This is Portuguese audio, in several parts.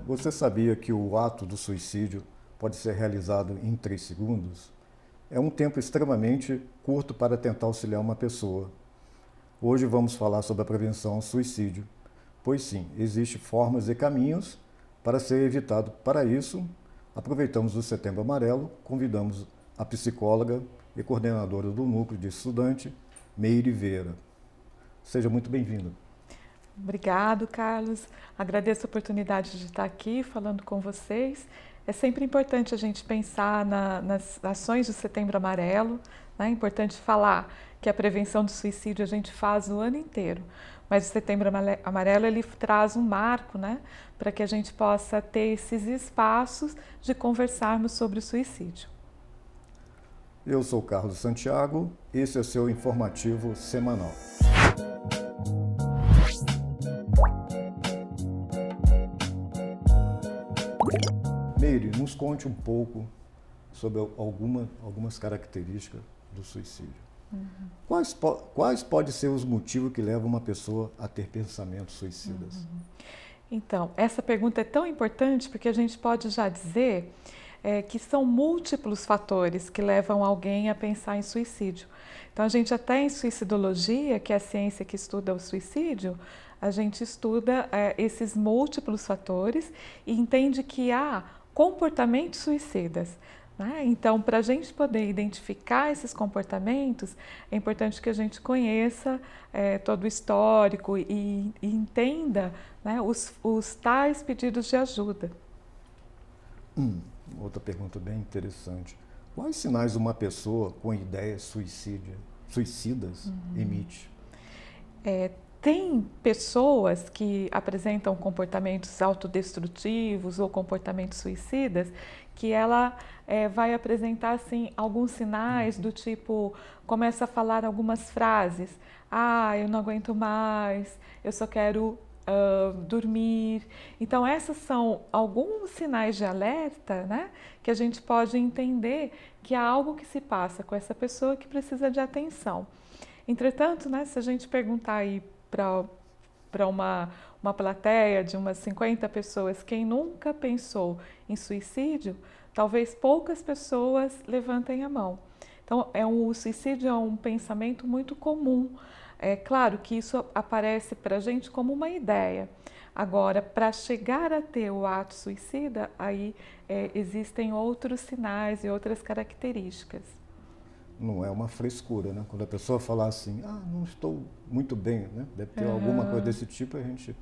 Você sabia que o ato do suicídio pode ser realizado em 3 segundos? É um tempo extremamente curto para tentar auxiliar uma pessoa. Hoje vamos falar sobre a prevenção ao suicídio, pois sim, existem formas e caminhos para ser evitado. Para isso, aproveitamos o Setembro Amarelo, convidamos a psicóloga e coordenadora do Núcleo de Estudante, Meire Vieira. Seja muito bem-vinda. Obrigado, Carlos. Agradeço a oportunidade de estar aqui falando com vocês. É sempre importante a gente pensar nas ações do Setembro Amarelo, né? É importante falar que a prevenção do suicídio a gente faz o ano inteiro, mas o Setembro Amarelo ele traz um marco, né? Para que a gente possa ter esses espaços de conversarmos sobre o suicídio. Eu sou Carlos Santiago, esse é o seu informativo semanal. Meire, nos conte um pouco sobre algumas características do suicídio. Quais podem ser os motivos que levam uma pessoa a ter pensamentos suicidas? Então, essa pergunta é tão importante porque a gente pode já dizer que são múltiplos fatores que levam alguém a pensar em suicídio. Então, a gente até em suicidologia, que é a ciência que estuda o suicídio, a gente estuda esses múltiplos fatores e entende que há comportamentos suicidas. Né? Então, para a gente poder identificar esses comportamentos, é importante que a gente conheça todo o histórico e entenda, né, os tais pedidos de ajuda. Outra pergunta bem interessante. Quais sinais uma pessoa com ideias suicidas emite? Tem pessoas que apresentam comportamentos autodestrutivos ou comportamentos suicidas que ela vai apresentar assim, alguns sinais do tipo, começa a falar algumas frases. Eu não aguento mais, eu só quero dormir. Então, essas são alguns sinais de alerta, né, que a gente pode entender que há algo que se passa com essa pessoa que precisa de atenção. Entretanto, né, se a gente perguntar aí para uma plateia de umas 50 pessoas, quem nunca pensou em suicídio, talvez poucas pessoas levantem a mão. Então, o suicídio é um pensamento muito comum. É claro que isso aparece para a gente como uma ideia. Agora, para chegar a ter o ato suicida, aí existem outros sinais e outras características. Não é uma frescura, né? Quando a pessoa fala assim, não estou muito bem, né? Deve ter alguma coisa desse tipo, a gente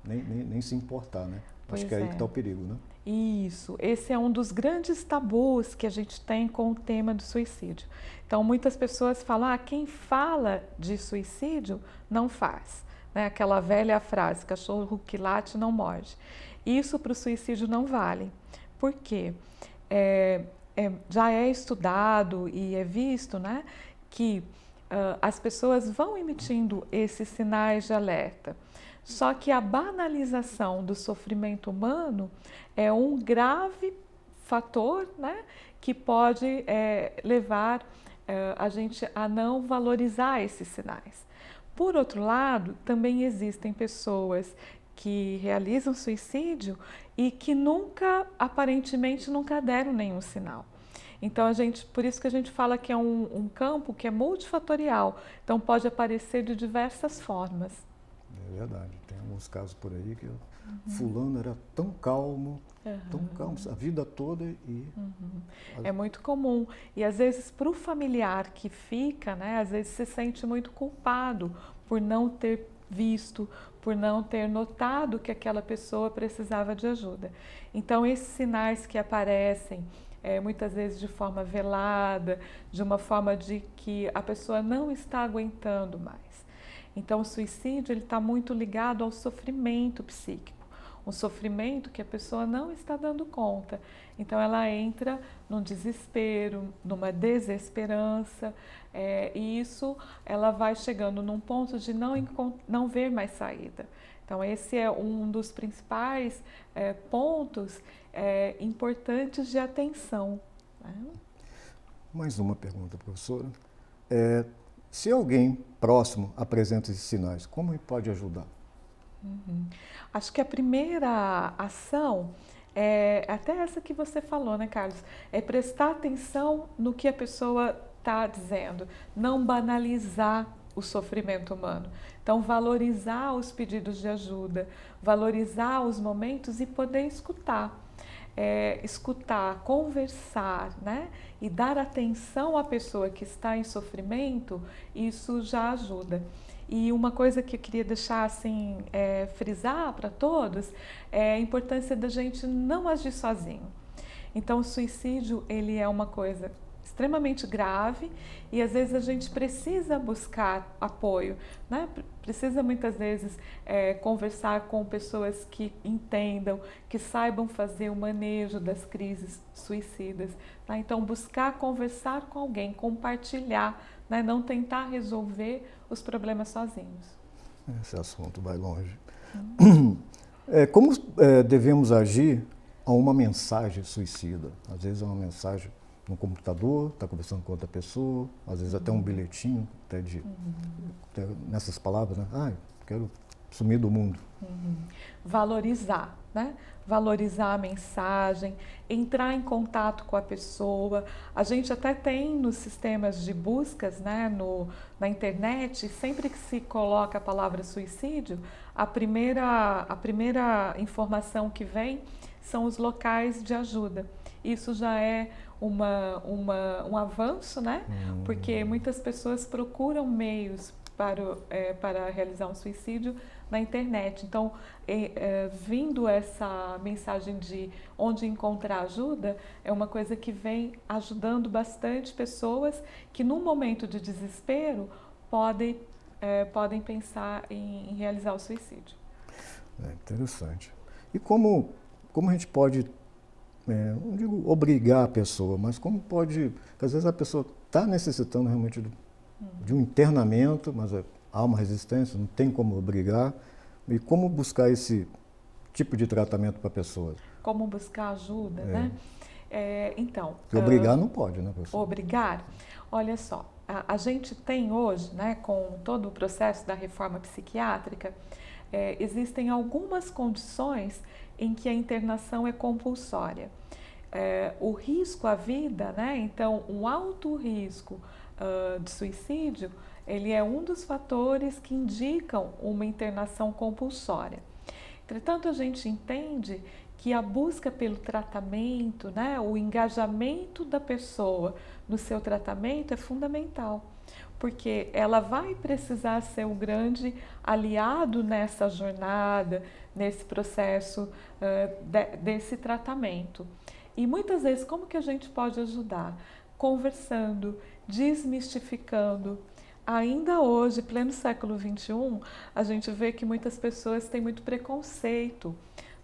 nem se importar, né? Acho que é aí que está o perigo, né? Isso, esse é um dos grandes tabus que a gente tem com o tema do suicídio. Então, muitas pessoas falam, quem fala de suicídio não faz. Né? Aquela velha frase, cachorro que late não morde. Isso para o suicídio não vale. Por quê? Já é estudado e é visto, né, que as pessoas vão emitindo esses sinais de alerta. Só que a banalização do sofrimento humano é um grave fator, né, que pode levar a gente a não valorizar esses sinais. Por outro lado, também existem pessoas que realizam suicídio e que aparentemente nunca deram nenhum sinal. Então, por isso que a gente fala que é um campo que é multifatorial, então pode aparecer de diversas formas. É verdade, tem alguns casos por aí que fulano era tão calmo a vida toda e... É muito comum e às vezes para o familiar que fica, né, às vezes se sente muito culpado por não ter visto, por não ter notado que aquela pessoa precisava de ajuda. Então, esses sinais que aparecem muitas vezes de forma velada, de uma forma de que a pessoa não está aguentando mais. Então, o suicídio está muito ligado ao sofrimento psíquico, um sofrimento que a pessoa não está dando conta. Então, ela entra num desespero, numa desesperança, e isso ela vai chegando num ponto de não ver mais saída. Então, esse é um dos principais pontos importantes de atenção. Né? Mais uma pergunta, professora. Se alguém próximo apresenta esses sinais, como ele pode ajudar? Acho que a primeira ação é até essa que você falou, né, Carlos? É prestar atenção no que a pessoa está dizendo, não banalizar o sofrimento humano. Então, valorizar os pedidos de ajuda, valorizar os momentos e poder escutar. Escutar, conversar, né? E dar atenção à pessoa que está em sofrimento, isso já ajuda. E uma coisa que eu queria deixar assim, frisar para todos, é a importância da gente não agir sozinho. Então, o suicídio, ele é uma coisa extremamente grave e às vezes a gente precisa buscar apoio, né? Precisa muitas vezes conversar com pessoas que entendam, que saibam fazer o manejo das crises suicidas, tá? Então, buscar conversar com alguém, compartilhar, né? Não tentar resolver os problemas sozinhos. Esse assunto vai longe. Como devemos agir a uma mensagem suicida? Às vezes é uma mensagem no computador, está conversando com outra pessoa, às vezes até um bilhetinho, até nessas palavras, né? Ah, quero sumir do mundo. Valorizar, né? Valorizar a mensagem, entrar em contato com a pessoa. A gente até tem nos sistemas de buscas, né, na internet, sempre que se coloca a palavra suicídio, a primeira informação que vem são os locais de ajuda. Isso já é um avanço, né? Porque muitas pessoas procuram meios para realizar um suicídio na internet. Então, vindo essa mensagem de onde encontrar ajuda, é uma coisa que vem ajudando bastante pessoas que, num momento de desespero, podem pensar em realizar o suicídio. Interessante. E como a gente pode, não digo obrigar a pessoa, mas como pode, porque às vezes a pessoa está necessitando realmente de um internamento, mas há uma resistência, não tem como obrigar, e como buscar esse tipo de tratamento para a pessoa? Como buscar ajuda, né? Então... Porque obrigar não pode, né, professor? Obrigar? Olha só, a gente tem hoje, né, com todo o processo da reforma psiquiátrica, existem algumas condições em que a internação é compulsória. O risco à vida, né? Então, um alto risco de suicídio, ele é um dos fatores que indicam uma internação compulsória. Entretanto, a gente entende que a busca pelo tratamento, né, o engajamento da pessoa no seu tratamento é fundamental, porque ela vai precisar ser um grande aliado nessa jornada, nesse processo desse tratamento. E muitas vezes, como que a gente pode ajudar? Conversando, desmistificando. Ainda hoje, pleno século XXI, a gente vê que muitas pessoas têm muito preconceito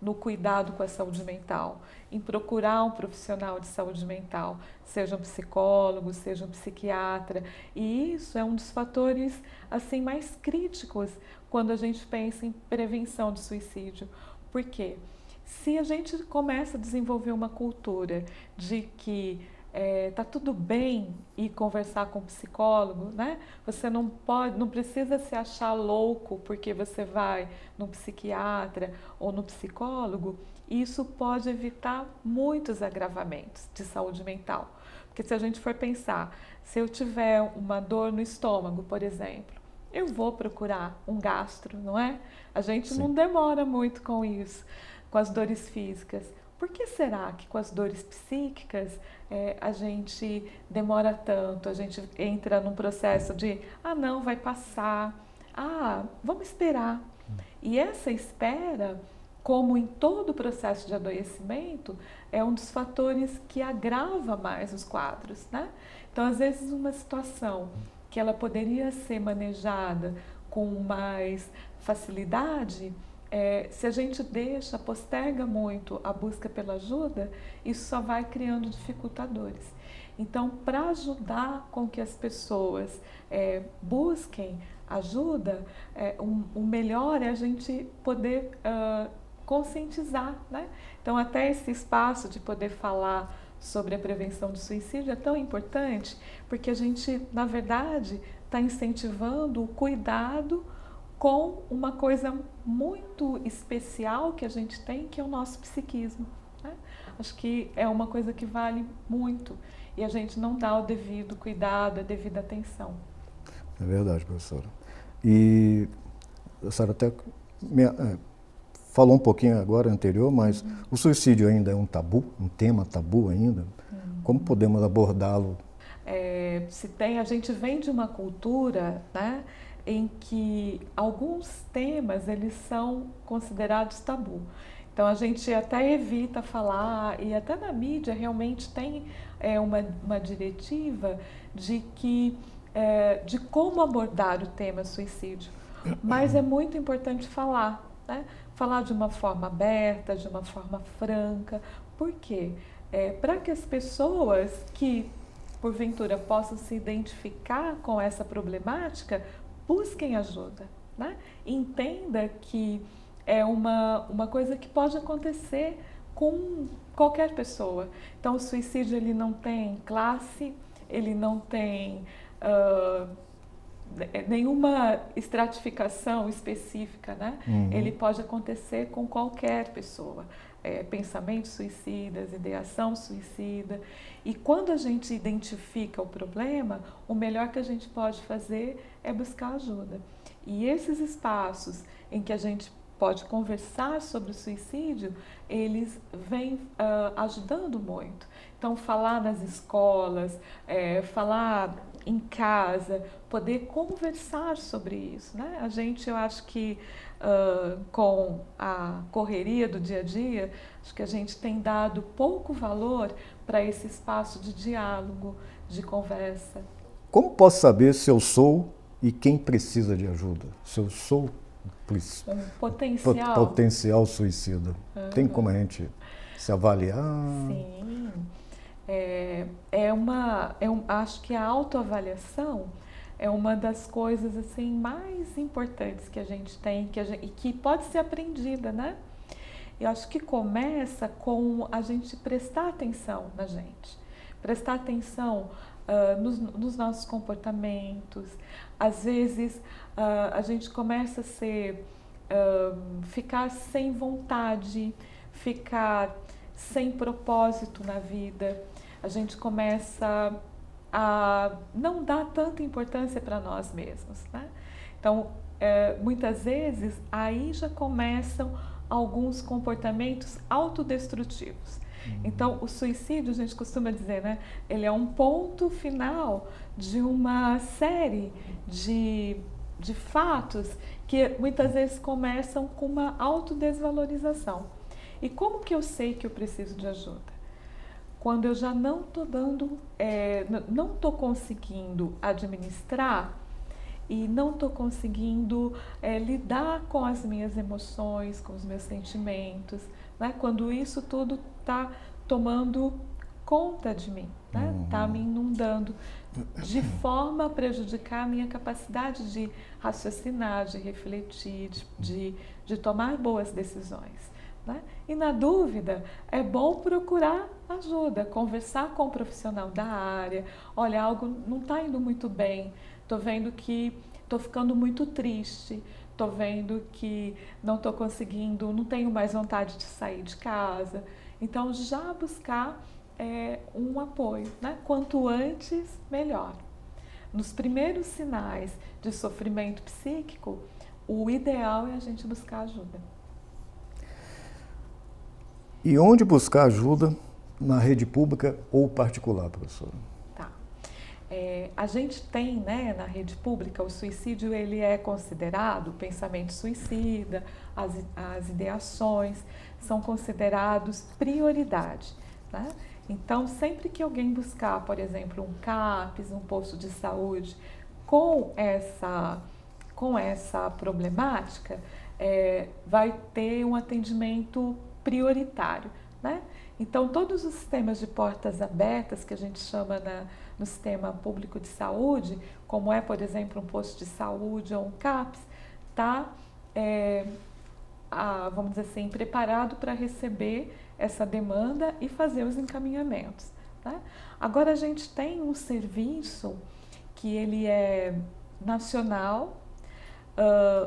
no cuidado com a saúde mental, em procurar um profissional de saúde mental, seja um psicólogo, seja um psiquiatra. E isso é um dos fatores assim mais críticos quando a gente pensa em prevenção de suicídio. Por quê? Se a gente começa a desenvolver uma cultura de que tá tudo bem ir conversar com um psicólogo, né? Você não precisa se achar louco porque você vai no psiquiatra ou no psicólogo. Isso pode evitar muitos agravamentos de saúde mental. Porque se a gente for pensar, se eu tiver uma dor no estômago, por exemplo, eu vou procurar um gastro, não é? A gente Sim. não demora muito com isso, com as dores físicas. Por que será que com as dores psíquicas a gente demora tanto? A gente entra num processo de, não, vai passar, vamos esperar. E essa espera, como em todo o processo de adoecimento, é um dos fatores que agrava mais os quadros, né? Então, às vezes, uma situação que ela poderia ser manejada com mais facilidade, se a gente posterga muito a busca pela ajuda, isso só vai criando dificultadores. Então, para ajudar com que as pessoas busquem ajuda, o melhor é a gente poder conscientizar, né? Então, até esse espaço de poder falar sobre a prevenção do suicídio é tão importante, porque a gente, na verdade, está incentivando o cuidado com uma coisa muito especial que a gente tem, que é o nosso psiquismo, né? Acho que é uma coisa que vale muito e a gente não dá o devido cuidado, a devida atenção. É verdade, professora. E a senhora até falou um pouquinho agora anterior, mas o suicídio ainda é um tabu, um tema tabu ainda? Como podemos abordá-lo? A gente vem de uma cultura, né, em que alguns temas eles são considerados tabu. Então a gente até evita falar, e até na mídia realmente tem uma diretiva de como abordar o tema suicídio. Mas é muito importante falar, né? Falar de uma forma aberta, de uma forma franca. Por quê? Para que as pessoas que porventura possam se identificar com essa problemática, busquem ajuda, né? Entenda que é uma coisa que pode acontecer com qualquer pessoa. Então, o suicídio ele não tem classe, ele não tem nenhuma estratificação específica, né? Ele pode acontecer com qualquer pessoa. Pensamentos suicidas, ideação suicida. E quando a gente identifica o problema, o melhor que a gente pode fazer é buscar ajuda. E esses espaços em que a gente pode conversar sobre o suicídio, eles vêm ajudando muito. Então, falar nas escolas, falar em casa, poder conversar sobre isso, né? Eu acho que com a correria do dia a dia, acho que a gente tem dado pouco valor para esse espaço de diálogo, de conversa. Como posso saber se eu sou e quem precisa de ajuda? Se eu sou potencial suicida. Tem como a gente se avaliar? Sim. Acho que a autoavaliação é uma das coisas assim mais importantes que a gente tem e que pode ser aprendida, né? Eu acho que começa com a gente prestar atenção na gente, prestar atenção nos nossos comportamentos. Às vezes a gente começa a ficar sem vontade, ficar sem propósito na vida. A gente começa a não dar tanta importância para nós mesmos, né? Então, muitas vezes, aí já começam alguns comportamentos autodestrutivos. Então, o suicídio, a gente costuma dizer, né? Ele é um ponto final de uma série de fatos que muitas vezes começam com uma autodesvalorização. E como que eu sei que eu preciso de ajuda? Quando eu já não estou não estou conseguindo administrar e não estou conseguindo lidar com as minhas emoções, com os meus sentimentos, né? Quando isso tudo está tomando conta de mim, né? Está me inundando de forma a prejudicar a minha capacidade de raciocinar, de refletir, de tomar boas decisões, né? E na dúvida, é bom procurar ajuda, conversar com um profissional da área. Olha, algo não está indo muito bem, estou vendo que estou ficando muito triste, estou vendo que não estou conseguindo, não tenho mais vontade de sair de casa. Então, já buscar um apoio, né? Quanto antes, melhor. Nos primeiros sinais de sofrimento psíquico, o ideal é a gente buscar ajuda. E onde buscar ajuda? Na rede pública ou particular, professora? Tá. A gente tem, né, na rede pública, o suicídio ele é considerado, o pensamento suicida, as ideações, são considerados prioridade, né? Então, sempre que alguém buscar, por exemplo, um CAPS, um posto de saúde, com essa problemática, vai ter um atendimento prioritário, né? Então, todos os sistemas de portas abertas que a gente chama no sistema público de saúde, como por exemplo, um posto de saúde ou um CAPS, está, vamos dizer assim, preparado para receber essa demanda e fazer os encaminhamentos, né? Agora, a gente tem um serviço que ele é nacional,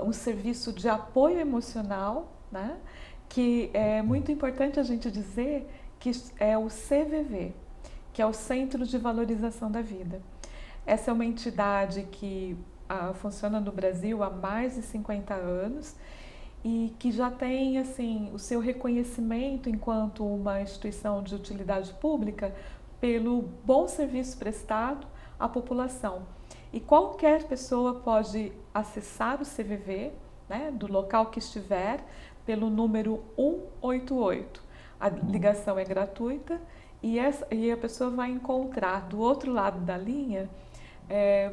um serviço de apoio emocional, né? Que é muito importante a gente dizer que é o CVV, que é o Centro de Valorização da Vida. Essa é uma entidade que funciona no Brasil há mais de 50 anos e que já tem assim o seu reconhecimento enquanto uma instituição de utilidade pública pelo bom serviço prestado à população. E qualquer pessoa pode acessar o CVV, né, do local que estiver, pelo número 188. A ligação é gratuita e a pessoa vai encontrar do outro lado da linha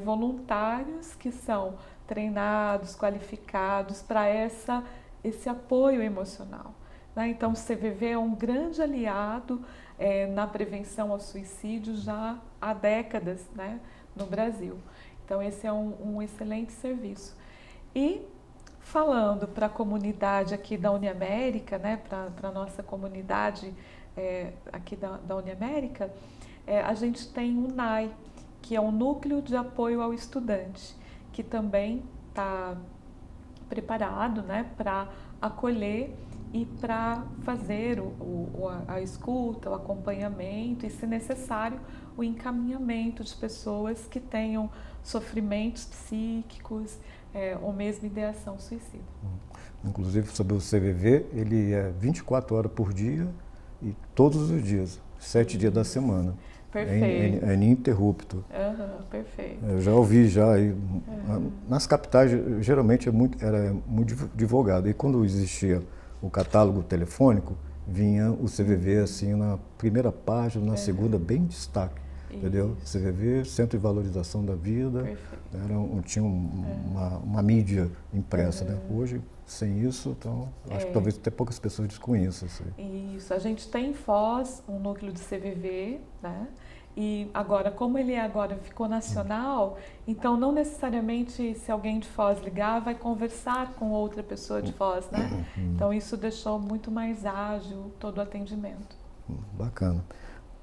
voluntários que são treinados, qualificados para esse apoio emocional. Né? Então, o CVV é um grande aliado na prevenção ao suicídio já há décadas, né, no Brasil. Então, esse é um excelente serviço. E falando para a comunidade aqui da Uniamérica, né, para a nossa comunidade aqui da Uniamérica, a gente tem o NAI, que é um Núcleo de Apoio ao Estudante, que também está preparado, né, para acolher e para fazer a escuta, o acompanhamento e, se necessário, o encaminhamento de pessoas que tenham sofrimentos psíquicos ou mesmo ideação suicida. Inclusive, sobre o CVV, ele é 24 horas por dia e todos os dias, 7 dias da semana. Perfeito. É ininterrupto. Perfeito. Eu já ouvi nas capitais geralmente era muito divulgado. E quando existia o catálogo telefônico, vinha o CVV assim na primeira página, na segunda, bem destaque. Entendeu? CVV, Centro de Valorização da Vida, tinha uma mídia impressa. Né? Hoje, sem isso, então, acho que talvez até poucas pessoas desconheçam. Assim. Isso, a gente tem em Foz um núcleo de CVV, né? E agora, como ele agora ficou nacional, então não necessariamente se alguém de Foz ligar, vai conversar com outra pessoa de Foz, né? Então isso deixou muito mais ágil todo o atendimento. Bacana.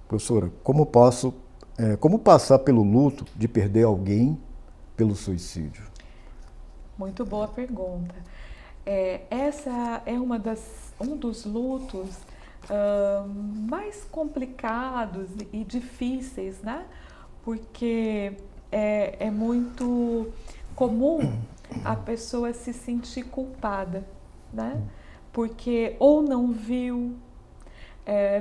Professora, como passar pelo luto de perder alguém pelo suicídio? Muito boa pergunta. Essa é um dos lutos mais complicados e difíceis, né? Porque é muito comum a pessoa se sentir culpada, né? Porque ou não viu,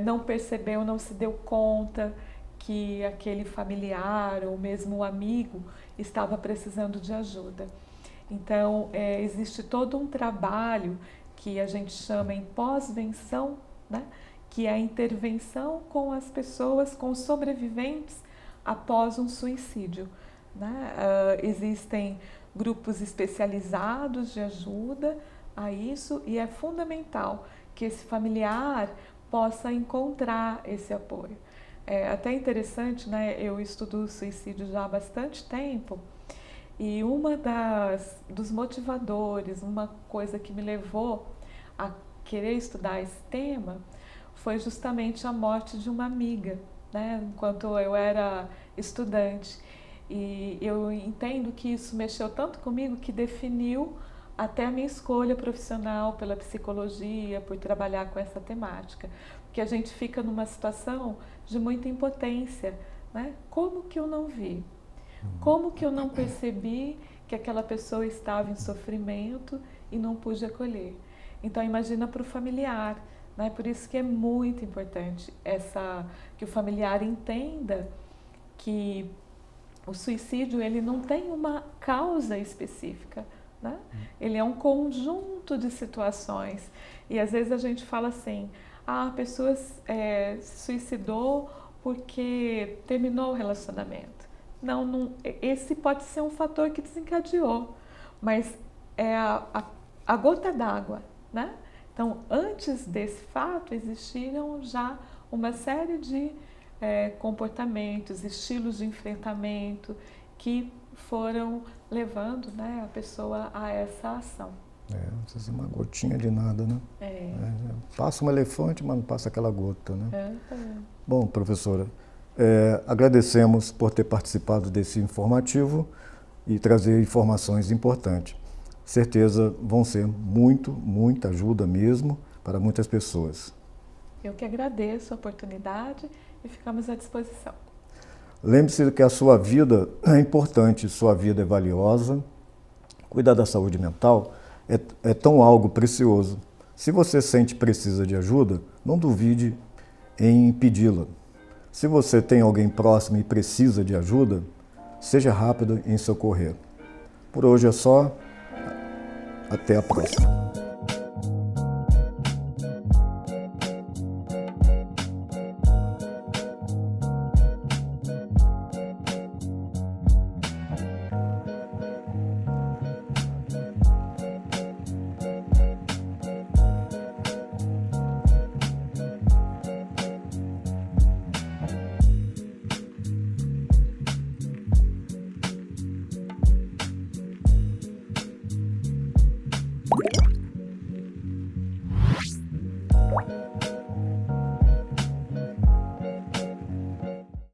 não percebeu, não se deu conta que aquele familiar ou mesmo o amigo estava precisando de ajuda. Então, existe todo um trabalho que a gente chama em pós-venção, né? Que é a intervenção com as pessoas, com os sobreviventes após um suicídio. Né? Existem grupos especializados de ajuda a isso e é fundamental que esse familiar possa encontrar esse apoio. É até interessante, né? Eu estudo suicídio já há bastante tempo e dos motivadores, uma coisa que me levou a querer estudar esse tema foi justamente a morte de uma amiga, né? Enquanto eu era estudante. E eu entendo que isso mexeu tanto comigo que definiu até a minha escolha profissional pela psicologia, por trabalhar com essa temática. Porque a gente fica numa situação de muita impotência, né? Como que eu não vi? Como que eu não percebi que aquela pessoa estava em sofrimento e não pude acolher? Então imagina para o familiar, né? Por isso que é muito importante que o familiar entenda que o suicídio ele não tem uma causa específica, né? Ele é um conjunto de situações e às vezes a gente fala assim, a pessoa se suicidou porque terminou o relacionamento. Não, esse pode ser um fator que desencadeou, mas é a gota d'água, né? Então, antes desse fato, existiram já uma série de comportamentos, estilos de enfrentamento que foram levando, né, a pessoa a essa ação. Não precisa ser uma gotinha de nada, né? Passa um elefante, mas não passa aquela gota, né? Bom, professora, agradecemos por ter participado desse informativo e trazer informações importantes. Certeza vão ser muita ajuda mesmo para muitas pessoas. Eu que agradeço a oportunidade e ficamos à disposição. Lembre-se que a sua vida é importante, sua vida é valiosa. Cuidar da saúde mental é tão algo precioso. Se você sente que precisa de ajuda, não duvide em pedi-la. Se você tem alguém próximo e precisa de ajuda, seja rápido em socorrer. Por hoje é só. Até a próxima.